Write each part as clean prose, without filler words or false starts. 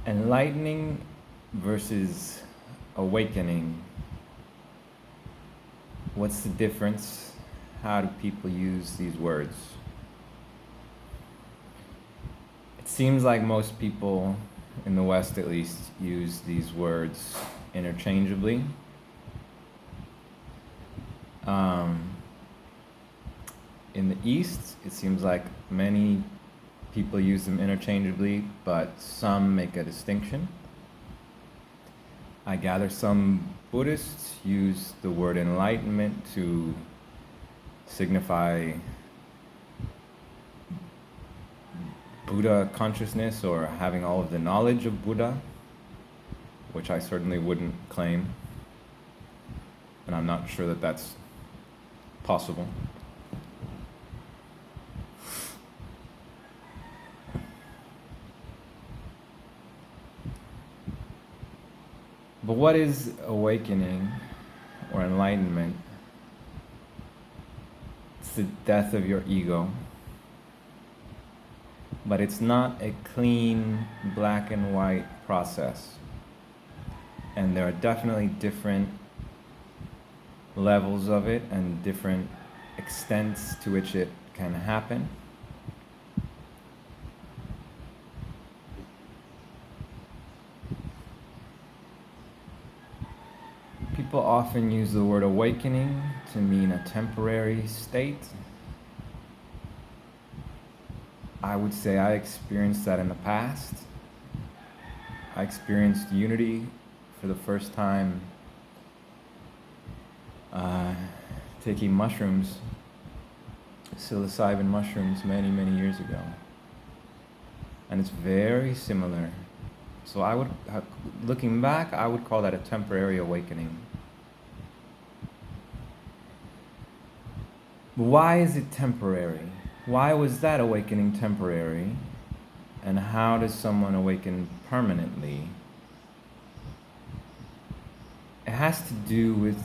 Enlightening versus awakening. What's the difference? How do people use these words? It seems like most people, in the West at least, use these words interchangeably. In the East, it seems like many people use them interchangeably, but some make a distinction. I gather some Buddhists use the word enlightenment to signify Buddha consciousness or having all of the knowledge of Buddha, which I certainly wouldn't claim, and I'm not sure that that's possible. But what is awakening or enlightenment? It's the death of your ego. But it's not a clean black and white process. And there are definitely different levels of it and different extents to which it can happen. People often use the word awakening to mean a temporary state. I would say I experienced that in the past. I experienced unity for the first time taking mushrooms, psilocybin mushrooms, many, many years ago. And it's very similar. So I would, looking back, I would call that a temporary awakening. Why is it temporary? Why was that awakening temporary? And how does someone awaken permanently? It has to do with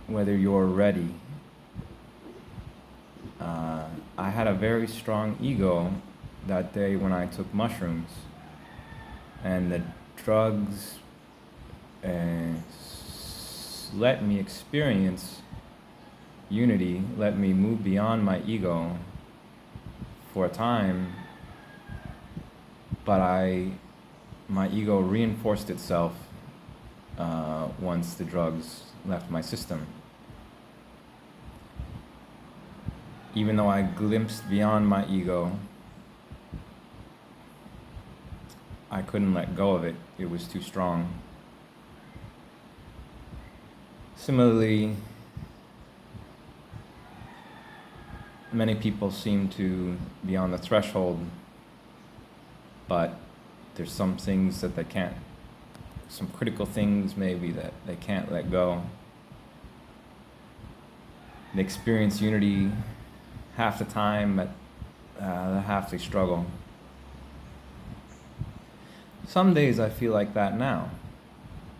whether you're ready. I had a very strong ego that day when I took mushrooms. And the drugs let me experience unity, let me move beyond my ego for a time, but my ego reinforced itself once the drugs left my system. Even though I glimpsed beyond my ego, I couldn't let go of it. It was too strong. Similarly, many people seem to be on the threshold, but there's some things that they can't, some critical things maybe that they can't let go. They experience unity half the time, but half they struggle. Some days I feel like that now.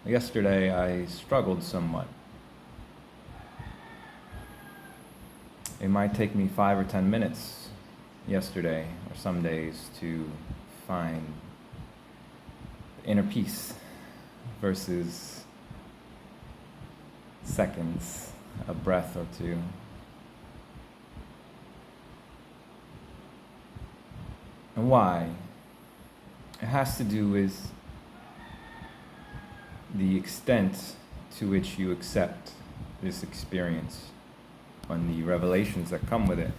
Yesterday I struggled somewhat. It might take me 5 or 10 minutes yesterday or some days to find inner peace versus seconds, a breath or two. And why? It has to do with the extent to which you accept this experience and the revelations that come with it.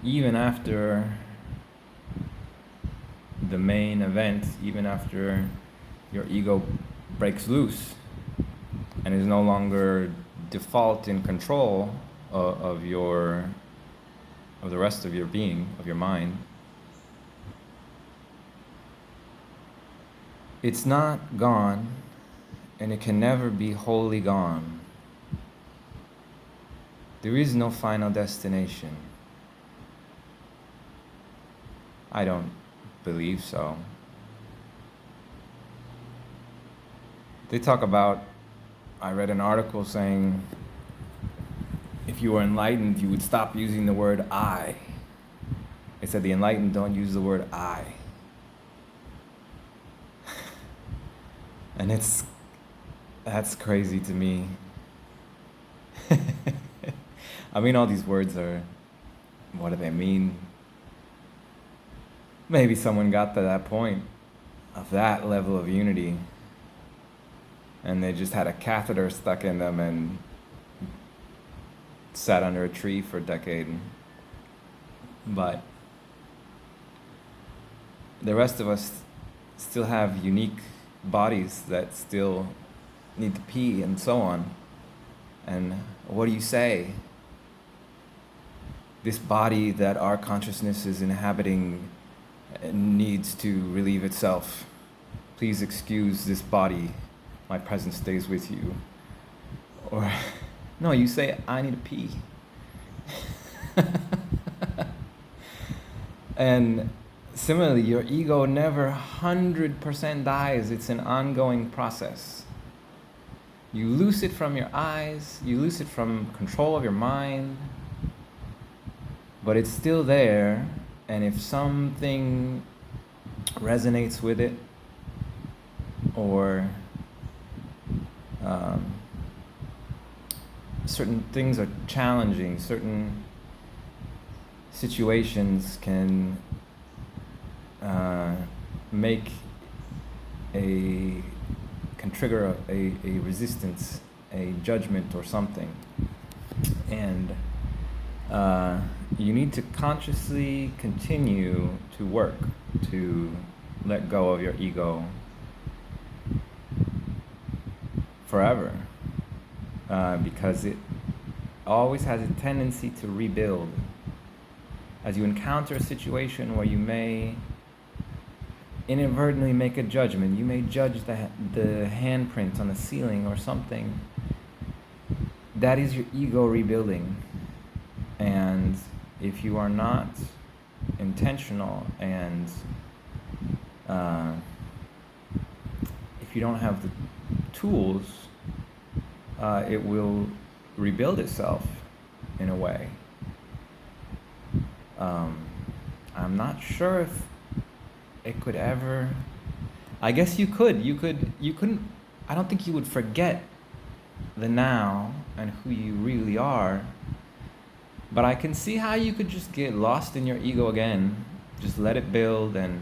Even after the main event, even after your ego breaks loose and is no longer default in control of the rest of your being, of your mind, it's not gone, and it can never be wholly gone. There is no final destination. I don't believe so. They talk about, I read an article saying, if you were enlightened, you would stop using the word I. They said the enlightened don't use the word I. And that's crazy to me. I mean, all these words are, what do they mean? Maybe someone got to that point of that level of unity and they just had a catheter stuck in them and sat under a tree for a decade. But the rest of us still have unique bodies that still need to pee and so on. And what do you say? This body that our consciousness is inhabiting needs to relieve itself. Please excuse this body. My presence stays with you. Or, no, you say, I need to pee. And similarly, your ego never 100% dies. It's an ongoing process. You loose it from your eyes, you loose it from control of your mind, but it's still there, and if something resonates with it, or certain things are challenging, certain situations can trigger a resistance, a judgment or something. And you need to consciously continue to work to let go of your ego forever, because it always has a tendency to rebuild. As you encounter a situation where you may inadvertently make a judgment, you may judge the handprint on the ceiling or something, that is your ego rebuilding. And if you are not intentional and if you don't have the tools, it will rebuild itself in a way. I'm not sure if it could ever. I guess you could. You couldn't. I don't think you would forget the now and who you really are. But I can see how you could just get lost in your ego again. Just let it build, and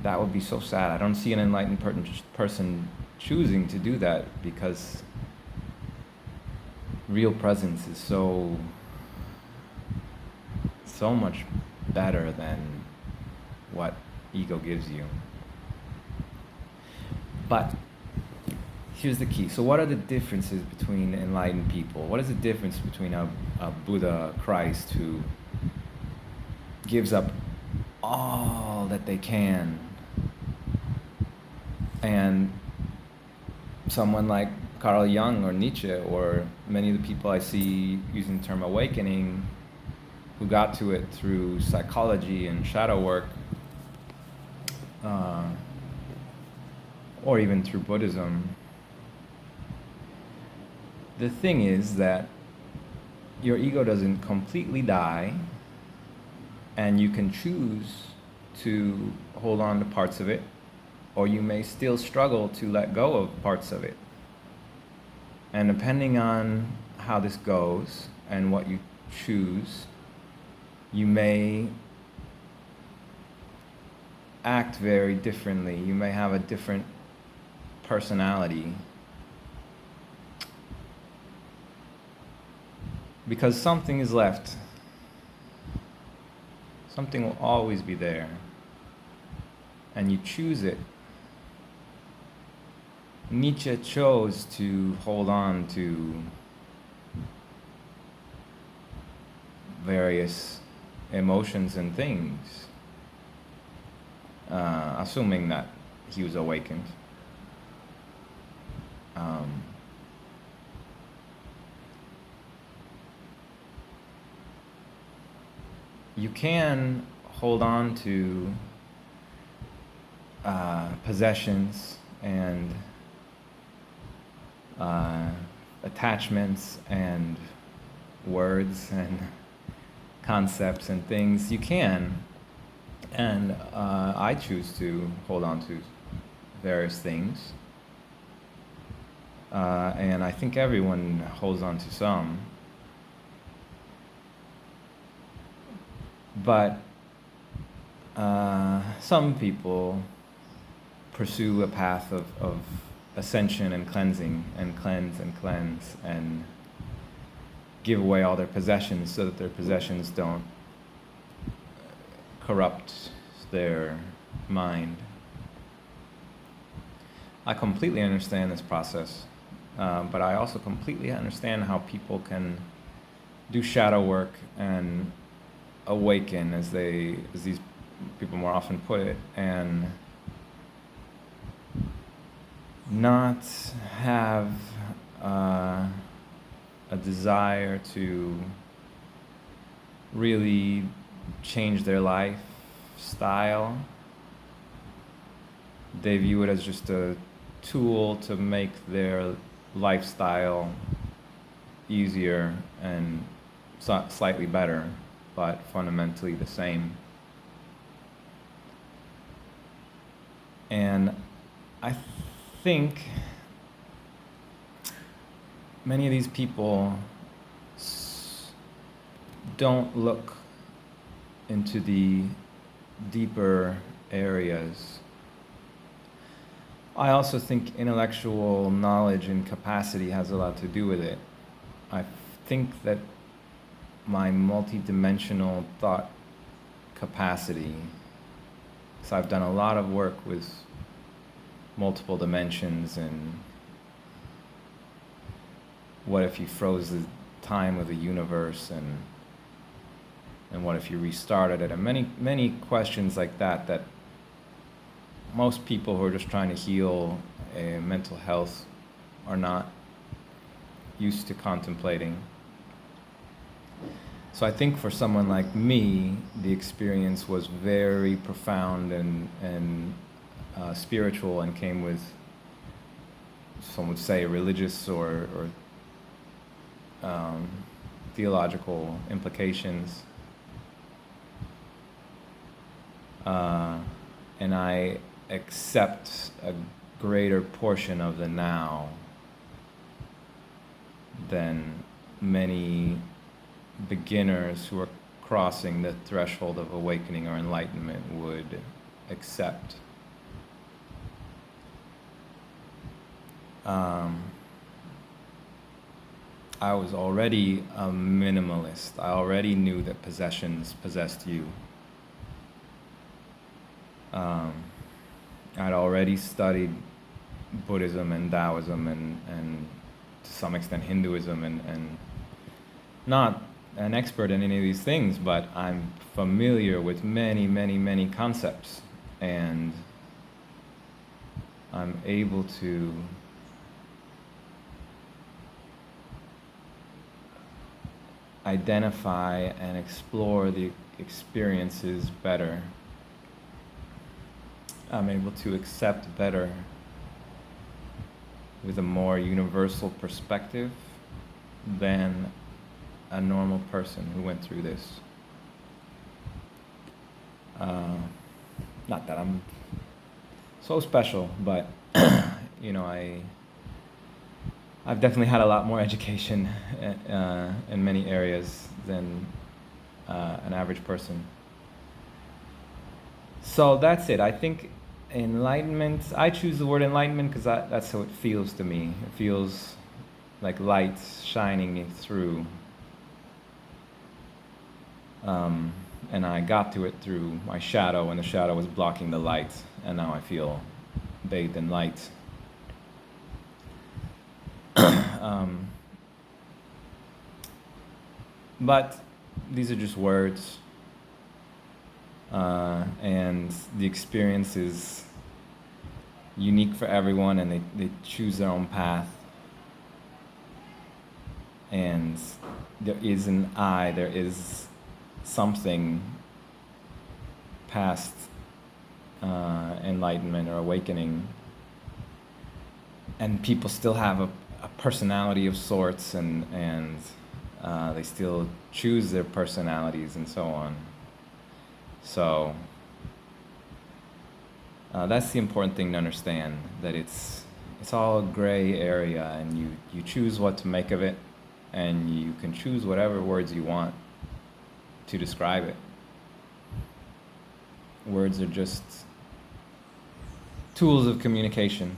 that would be so sad. I don't see an enlightened person choosing to do that, because real presence is so much better than what ego gives you. But here's the key. So what are the differences between enlightened people? What is the difference between a Buddha, Christ, who gives up all that they can, and someone like Carl Jung or Nietzsche, or many of the people I see using the term awakening, who got to it through psychology and shadow work, or even through Buddhism? The thing is that your ego doesn't completely die, and you can choose to hold on to parts of it, or you may still struggle to let go of parts of it. And depending on how this goes and what you choose, you may act very differently. You may have a different personality. Because something is left. Something will always be there. And you choose it. Nietzsche chose to hold on to various emotions and things, assuming that he was awakened. You can hold on to possessions and attachments and words and concepts and things, you can. And I choose to hold on to various things. And I think everyone holds on to some. But some people pursue a path of ascension and cleansing, and cleanse and give away all their possessions so that their possessions don't corrupt their mind. I completely understand this process, but I also completely understand how people can do shadow work and awaken, as these people more often put it, and not have a desire to really change their lifestyle. They view it as just a tool to make their lifestyle easier and slightly better, but fundamentally the same. And I think many of these people don't look into the deeper areas. I also think intellectual knowledge and capacity has a lot to do with it. I think that my multidimensional thought capacity, because I've done a lot of work with multiple dimensions, and what if you froze the time of the universe, and what if you restarted it, and many questions like that most people who are just trying to heal mental health are not used to contemplating. So I think for someone like me, the experience was very profound and spiritual, and came with, some would say, religious or theological implications. And I accept a greater portion of the now than many beginners who are crossing the threshold of awakening or enlightenment would accept. I was already a minimalist. I already knew that possessions possessed you. I'd already studied Buddhism and Taoism and to some extent Hinduism, and not an expert in any of these things, but I'm familiar with many concepts, and I'm able to identify and explore the experiences better. I'm able to accept better with a more universal perspective than a normal person who went through this. Not that I'm so special, but I've definitely had a lot more education in many areas than an average person. So that's it. I think enlightenment, I choose the word enlightenment because that's how it feels to me. It feels like light shining through. And I got to it through my shadow, and the shadow was blocking the light, and now I feel bathed in light. But these are just words. And the experience is unique for everyone, and they choose their own path. And there is an I, there is something past enlightenment or awakening. And people still have a personality of sorts, and They still choose their personalities and so on. So that's the important thing to understand, that it's all a gray area, and you choose what to make of it, and you can choose whatever words you want to describe it. Words are just tools of communication.